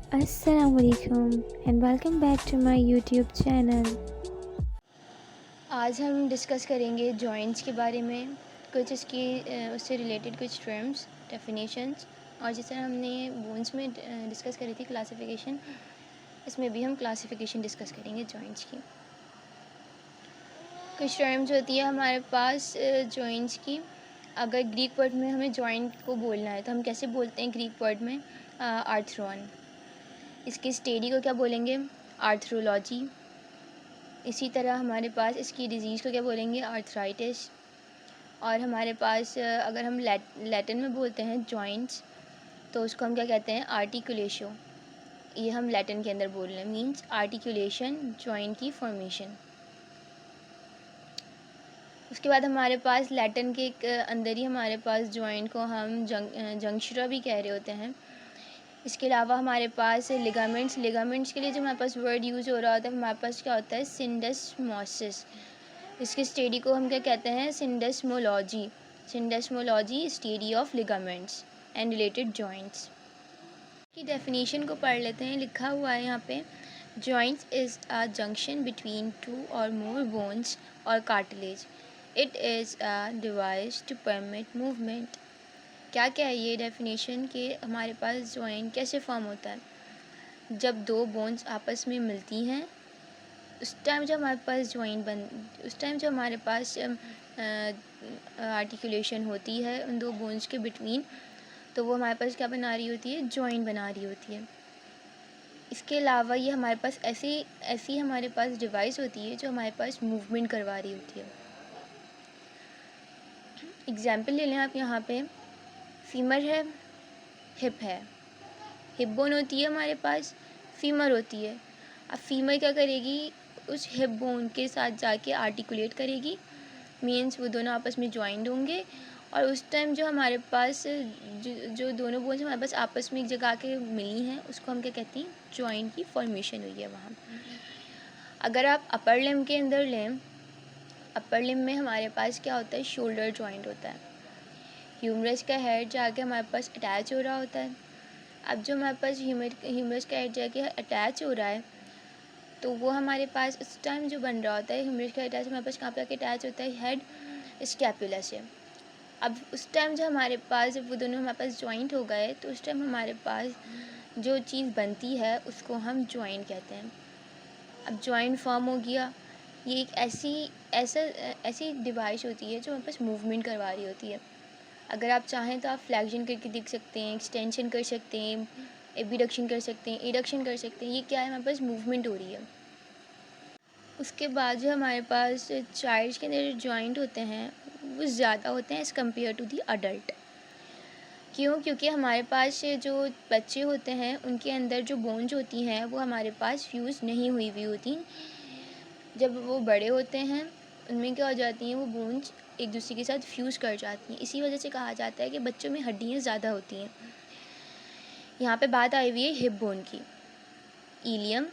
Assalamualaikum and welcome back to my YouTube channel. आज हम discuss करेंगे जॉइंट्स के बारे में, कुछ इसकी उससे रिलेटेड कुछ टर्म्स, डेफिनेशंस, और जिस तरह हमने बोन्स में डिस्कस करी थी क्लासिफिकेशन, इसमें भी हम क्लासिफिकेशन डिस्कस करेंगे जॉइंट्स की। कुछ टर्म्स होती है हमारे पास जॉइंट्स की। अगर ग्रीक वर्ड में हमें जॉइंट को बोलना है तो हम कैसे बोलते हैं ग्रीक वर्ड में? आर्थ्रॉन। इसकी स्टडी को क्या बोलेंगे? आर्थ्रोलॉजी। इसी तरह हमारे पास इसकी डिज़ीज़ को क्या बोलेंगे? आर्थराइटिस। और हमारे पास अगर हम लैटिन में बोलते हैं जॉइंट्स, तो उसको हम क्या कहते हैं? आर्टिकुलेशो। ये हम लैटिन के अंदर बोल रहे हैं, मीन्स आर्टिकुलेशन, जॉइंट की फॉर्मेशन। उसके बाद हमारे पास लैटिन के अंदर ही हमारे पास जॉइंट को हम जंक्शरा भी कह रहे होते हैं। इसके अलावा हमारे पास लिगामेंट्स के लिए जो हमारे पास वर्ड यूज़ हो रहा होता है, हमारे पास क्या होता है? सिंडेस्मोसिस। इसकी स्टडी को हम क्या कहते हैं? Syndesmology. Syndesmology, study of ligaments and related joints. की डेफिनेशन को पढ़ लेते हैं। लिखा हुआ है यहाँ पे, joints is a junction between two or more bones or cartilage. It is a device to permit movement. क्या क्या है ये डेफिनेशन कि हमारे पास जॉइंट कैसे फॉर्म होता है? जब दो बोन्स आपस में मिलती हैं, उस टाइम जो हमारे पास उस टाइम जो हमारे पास आर्टिकुलेशन होती है उन दो बोन्स के बिटवीन, तो वो हमारे पास क्या बना रही होती है? जॉइंट बना रही होती है। इसके अलावा ये हमारे पास ऐसी ऐसी हमारे पास डिवाइस होती है जो हमारे पास मूवमेंट करवा रही होती है। एग्जाम्पल ले लें आप यहाँ पे, फीमर है, हिप है। हिप बोन होती है हमारे पास, फीमर होती है। अब फीमर क्या करेगी? उस हिप बोन के साथ जाके आर्टिकुलेट करेगी, मीन्स वो दोनों आपस में ज्वाइंट होंगे, और उस टाइम जो हमारे पास जो दोनों बोन्स हमारे पास आपस में एक जगह के मिली हैं, उसको हम क्या कहते हैं? ज्वाइंट की फॉर्मेशन हुई है वहाँ। अगर आप अपर लिम्ब के अंदर लें, अपर लिम्ब में हमारे पास क्या होता है? शोल्डर ज्वाइंट होता है। ह्यूमरस का हेड जाके हमारे पास अटैच हो रहा होता है। अब जो हमारे पास ह्यूमरस का हेड जाके अटैच हो रहा है, तो वो हमारे पास उस टाइम जो बन रहा होता है, ह्यूमरस का अटैच हमारे पास कहाँ पे आके अटैच होता है? हेड स्कैपुला से। अब उस टाइम जो हमारे पास, जब वो दोनों हमारे पास जॉइंट हो गए, तो उस टाइम हमारे पास जो चीज़ बनती है उसको हम जॉइंट कहते हैं। अब जॉइंट फॉर्म हो गया, ये एक ऐसी डिवाइस होती है जो हमारे पास मूवमेंट करवा रही होती है। अगर आप चाहें तो आप फ्लैक्शन करके देख सकते हैं, एक्सटेंशन कर सकते हैं, एबिडक्शन कर सकते हैं, एडक्शन कर सकते हैं। ये क्या है? हमारे पास मूवमेंट हो रही है। उसके बाद जो हमारे पास चाइल्ड के अंदर जो जॉइंट होते हैं वो ज़्यादा होते हैं as compare to the adult. क्यों? क्योंकि हमारे पास जो बच्चे होते हैं उनके अंदर जो बोन्स होती हैं वो हमारे पास फ्यूज़ नहीं हुई होती। जब वो बड़े होते हैं उनमें क्या हो जाती हैं? वो बोन्स एक दूसरे के साथ फ्यूज़ कर जाती हैं। इसी वजह से कहा जाता है कि बच्चों में हड्डियाँ ज़्यादा होती हैं। यहाँ पे बात आई हुई है हिप बोन की। इलियम,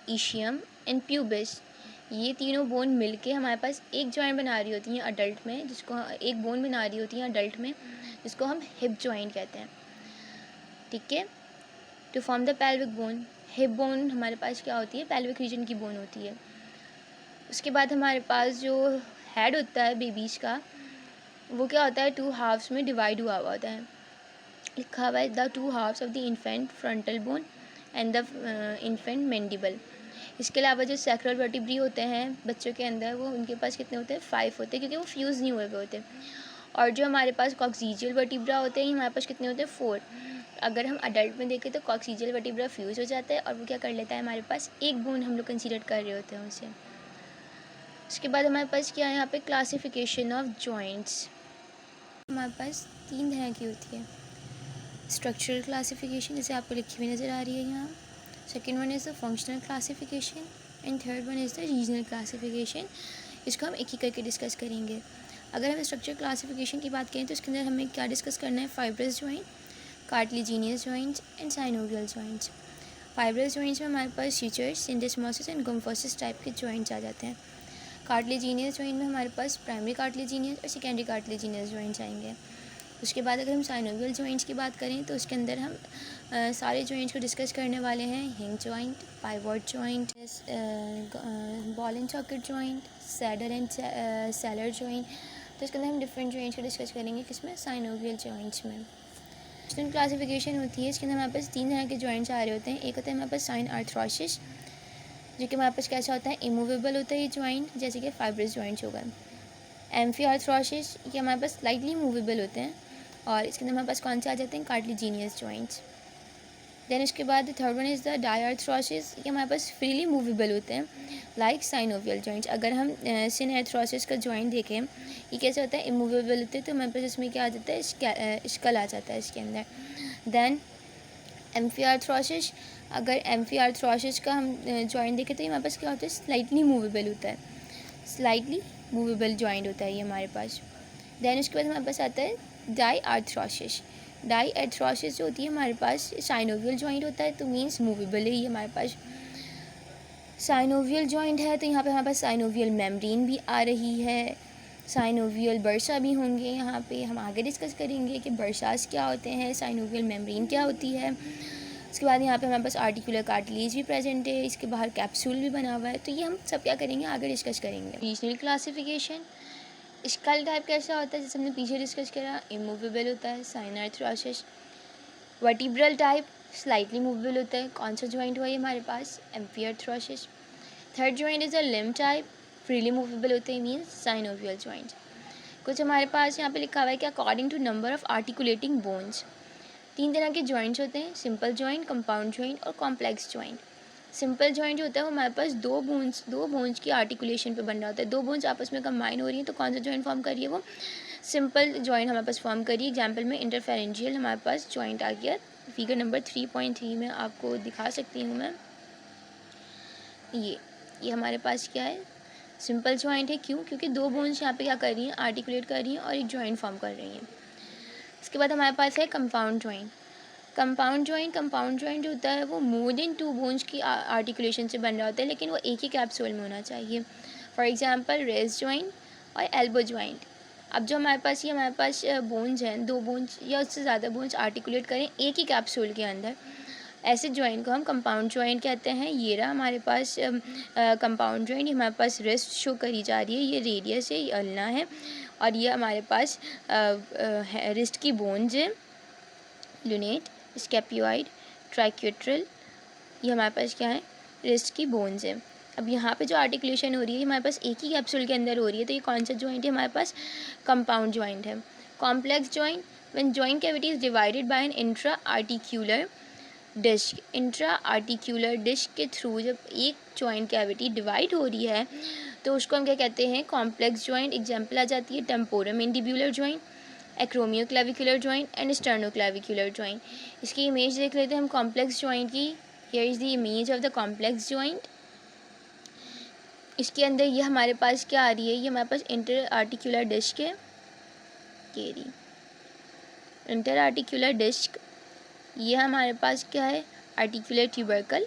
इशियम एंड प्यूबिस, ये तीनों बोन मिलके हमारे पास एक जॉइंट बना रही होती हैं अडल्ट में, जिसको एक बोन बना रही होती हैं अडल्ट में, जिसको हम हिप जॉइंट कहते हैं। ठीक है, to form the pelvic bone. Hip bone हमारे पास क्या होती है? पेल्विक रीजन की बोन होती है। उसके बाद हमारे पास जो हेड होता है बेबीज़ का, वो क्या होता है? टू हाफ्स में डिवाइड हुआ हुआ होता है। लिखा हुआ है the two halves of the infant frontal bone and the infant mandible. इसके अलावा जो सैक्रल वर्टिब्री होते हैं बच्चों के अंदर, वो उनके पास कितने होते हैं? 5 होते हैं, क्योंकि वो फ्यूज़ नहीं हुए हुए होते। और जो हमारे पास कॉक्सीजियल वर्टिब्रा होते हैं, हमारे पास कितने होते हैं? 4। अगर हम अडल्ट में देखें तो कॉक्सीजियल वर्टिब्रा फ्यूज़ हो जाता है और वो क्या कर लेता है? हमारे पास एक बोन हम लोग कंसीडर कर रहे होते हैं उसे। उसके बाद हमारे पास क्या है यहाँ पे? Classification of joints. हमारे पास 3 तरह की होती है। स्ट्रक्चरल क्लासिफिकेशन, जैसे आपको लिखी हुई नज़र आ रही है यहाँ। Second one is the functional classification and third one is the regional classification. इसको हम एक ही करके डिस्कस करेंगे। अगर हम स्ट्रक्चर क्लासिफिकेशन की बात करें तो इसके अंदर हमें क्या डिस्कस करना है? Fibrous joint, cartilaginous joints and synovial joints. Fibrous joints में हमारे पास सूचर्स, सिंडेस्मोसिस एंड गुम्फोसिस टाइप के जॉइंट्स आ जाते हैं। कार्टिलेजिनियस जॉइंट में हमारे पास प्राइमरी कार्टिलेजिनियस और सेकेंडरी कार्टिलेजिनियस जॉइंट्स आएंगे। उसके बाद अगर हम साइनोवियल जॉइंट्स की बात करें तो उसके अंदर हम सारे जॉइंट्स को डिस्कस करने वाले हैं। Hinge joint, pivot joint, ball and socket joint, saddle and seller joint. तो इसके अंदर हम डिफरेंट जॉइंट्स को डिस्कस करेंगे किसमें, साइनोवियल जॉइंट्स में। नेशनल क्लासिफिकेशन होती है, इसके अंदर हमारे पास 3 तरह के जॉइंट्स आ रहे होते हैं। एक होता है हमारे पास साइन आर्थरोसिस, जो कि हमारे पास कैसा होता है, इमूवेबल होता है ये जॉइंट, जैसे कि फाइब्रस जॉइंट्स होगा। एम्फी आर्थरोसिस, ये हमारे पास स्लाइटली मूवेबल होते हैं, और इसके अंदर हमारे पास कौन से आ जाते हैं, कार्टिलेजिनियस जॉइंट्स। देन उसके बाद थर्ड वन इज़ द डायआर्थरोसिस, ये हमारे पास फ्रीली मूवेबल होते हैं, लाइक साइनोवियल जॉइंट्स। अगर हम सिनआर्थरोसिस का जॉइंट देखें, ये कैसे होता है, इमूवेबल होते हैं, तो हमारे पास इसमें क्या आ जाता है, स्कल आ जाता है इसके अंदर। देन एम्फीआर्थरोसिस, अगर एम्फीआर्थरोसिस का हम जॉइंट देखें तो ये हमारे पास क्या होता है, स्लाइटली मूवेबल होता है, स्लाइटली मूवेबल जॉइंट होता है ये हमारे पास। देन उसके बाद हमारे पास आता है डायआर्थरोसिस। डायआर्थरोसिस जो होती है हमारे पास साइनोवियल जॉइंट होता है, तो मीन्स मूवेबल है ये हमारे पास। साइनोवियल जॉइंट है तो यहाँ पे हमारे पास साइनोवियल मेम्ब्रेन भी आ रही है, साइनोवियल बर्सा भी होंगे। यहाँ पे हम आगे डिस्कस करेंगे कि बर्सास क्या होते हैं, साइनोवियल मेम्ब्रेन क्या होती है। उसके बाद यहाँ पे हमारे पास आर्टिकुलर कार्टिलेज भी प्रेजेंट है, इसके बाहर कैप्सूल भी बना हुआ है। तो ये हम सब क्या करेंगे, आगे डिस्कस करेंगे। रीजनल क्लासिफिकेशन, स्कल टाइप कैसा होता है, जैसे हमने पीछे डिस्कस करा, इमूवेबल होता है, synarthrosis. Vertebral type slightly movable होता है, कौन सा जॉइंट हुआ ये हमारे पास, amphiarthrosis. Third joint is a limb type, freely movable होते हैं, मीन्स साइनोवियल जॉइंट। कुछ हमारे पास यहाँ पे लिखा हुआ है कि according to number of articulating bones, 3 तरह के जॉइंट्स होते हैं, सिंपल जॉइंट, कंपाउंड जॉइंट और कॉम्प्लेक्स जॉइंट। सिंपल जॉइंट जो होता है वो हमारे पास दो बोन्स की आर्टिकुलेशन पे बन रहा होता है, 2 बोन्स आपस में कंबाइन हो रही है, तो कौन सा जॉइंट फॉर्म कर रही है, वो सिंपल जॉइंट हमारे पास फॉर्म करी। एग्जाम्पल में इंटरफेरेंजियल हमारे पास जॉइंट आ गया, फिगर नंबर 3.3 में आपको दिखा सकती हूँ मैं। ये हमारे पास क्या है, सिंपल जॉइंट है। क्यों, क्योंकि 2 बोन्स यहाँ पे क्या कर रही हैं, आर्टिकुलेट कर रही हैं और एक जॉइंट फॉर्म कर रही हैं। इसके बाद हमारे पास है कंपाउंड जॉइंट। कंपाउंड जॉइंट जो होता है वो मोर देन 2 बोन्स की आर्टिकुलेशन से बन रहा होता है, लेकिन वो एक ही कैप्सूल में होना चाहिए। फॉर एग्जांपल रेस्ट जॉइंट और एल्बो जॉइंट। अब जो हमारे पास बोन्स हैं, 2 बोन्स या उससे ज़्यादा बोन्स आर्टिकुलेट करें एक ही कैप्सूल के अंदर, ऐसे जॉइंट को हम कंपाउंड जॉइंट कहते हैं। ये रहा हमारे पास कंपाउंड जॉइंट, हमारे पास रिस्ट शो करी जा रही है, ये रेडियस है, ये अल्ना है, और ये हमारे पास रिस्ट की बोन्स है, लुनेट, स्कैप्यूआइड, ट्राइक्यूट्रल, ये हमारे पास क्या है, रिस्ट की बोन्स है। अब यहाँ पे जो आर्टिकुलेशन हो रही है हमारे पास एक ही कैप्सूल के अंदर हो रही है, तो ये कौन सा जॉइंट है, हमारे पास कंपाउंड जॉइंट है। Complex joint, when joint cavity is divided by an intra articular disc. Intra articular disc के थ्रू जब एक जॉइंट कैविटी डिवाइड हो रही है तो उसको हम क्या कहते हैं, कॉम्प्लेक्स जॉइंट। एग्जाम्पल आ जाती है temporo mandibular joint, acromioclavicular joint and sternoclavicular joint. इसकी इमेज देख लेते हैं हम कॉम्प्लेक्स जॉइंट की। Here is the image of the complex joint. इसके अंदर ये हमारे पास क्या आ रही है, ये हमारे पास इंटर आर्टिकुलर डिस्क है, ये रही इंटर आर्टिकुलर डिस्क। ये हमारे पास क्या है, आर्टिकुलर ट्यूबरकल,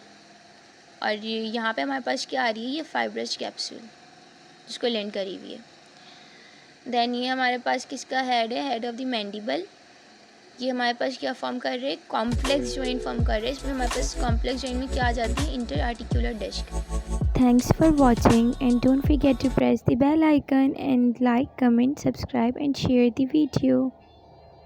और यहाँ पे हमारे पास क्या आ रही है, ये फाइब्रस कैप्सूल जिसको लेंड करी हुई है। देन ये हमारे पास किसका हेड है, हेड ऑफ द मैंडिबल। ये हमारे पास क्या फॉर्म कर रहे हैं, कॉम्प्लेक्स जॉइंट फॉर्म कर रहे हैं। इसमें हमारे पास कॉम्प्लेक्स जॉइंट में क्या आ जाती है, inter articular disc. Thanks for watching, and don't forget to press the bell icon and like, comment, subscribe and share the video.